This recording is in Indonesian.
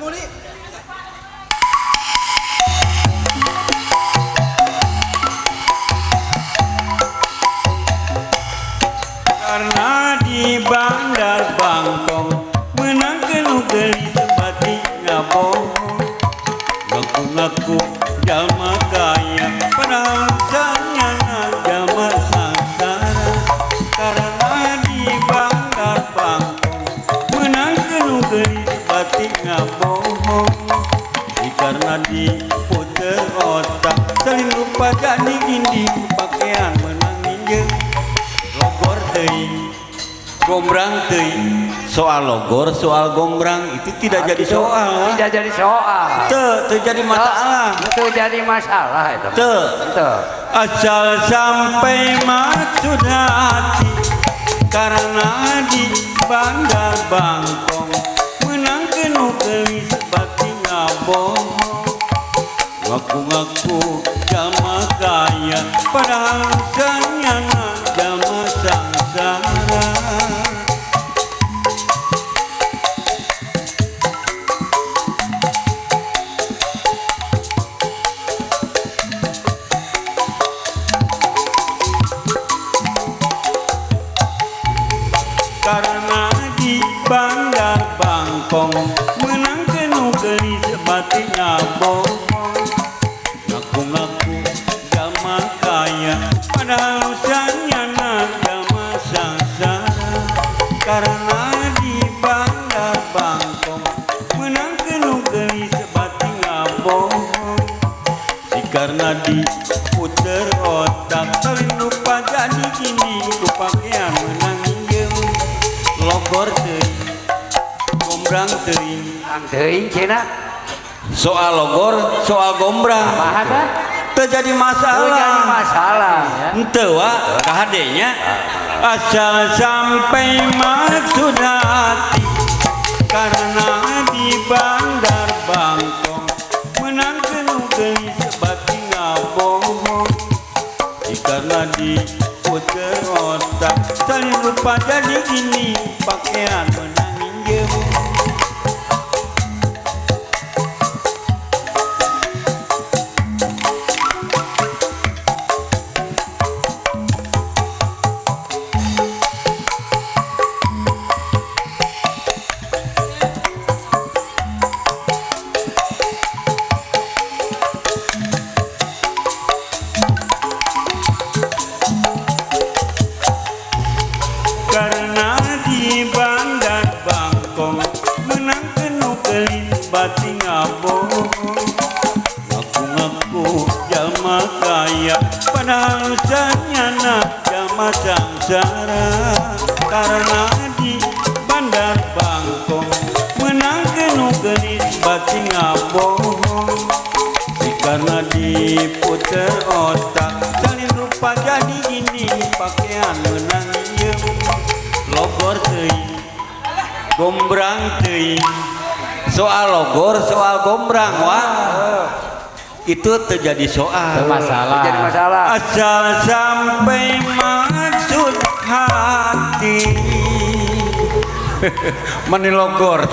Muli. Karena di Bandar Bangkong menang kenu geli sebati ngabohong, ngaku-ngaku jalma kaya padahal usahanya jalma sangsara. Karena di Bandar Bangkong menang kenu geli sebati ngabohong, karena diputer otak saling lupa jadi gini pakaian menang ninjeng. Logor teuing, gombrang teuing. Soal logor, soal gombrang itu tidak jadi soal. Tidak jadi soal. Teu jadi masalah. Itu jadi masalah itu. Teu. Asal sampai maksud hati. Karena di Bandar Bangkong menang kenu geli sebati ngabohong, ngaku-ngaku jalma kaya padahal usahanya jalma sangsara. Karena di Bandar Bangkong menang kenu geli sebati ngabohong, ngaku-ngaku jalma kaya padahal usahanya jalma sangsara. Karena di Bandar Bangkong menang kenu geli sebati ngabohong, karena diputer otak saling lupa jadi gini kupakaian menang injem. Logor teuing, gombrang teuing. Teuing cenah. Soal logor, soal gombrang. Apa? Teu jadi masalah. Jadi masalah ya. Henteu wa kahadenya. Asal sampai maksud hati. Karena di Bandar Bangkong menang kenu geli sebati ngabohong, karena diputer otak saling lupa jadi gini pakaian menang injem. Karena di Bandar Bangkong menang kenu geli sebati ngabohong, ngaku-ngaku jalma kaya padahal usahanya jalma sangsara. Karena di Bandar Bangkong menang kenu geli sebati ngabohong, karena diputer otak saling lupa jadi gini pakaian menang injem. Logor teuing, gombrang teuing. Soal logor, soal gombrang wah. Itu terjadi soal. Masalah. Jadi masalah. Asal sampai maksud hati. Mani logor.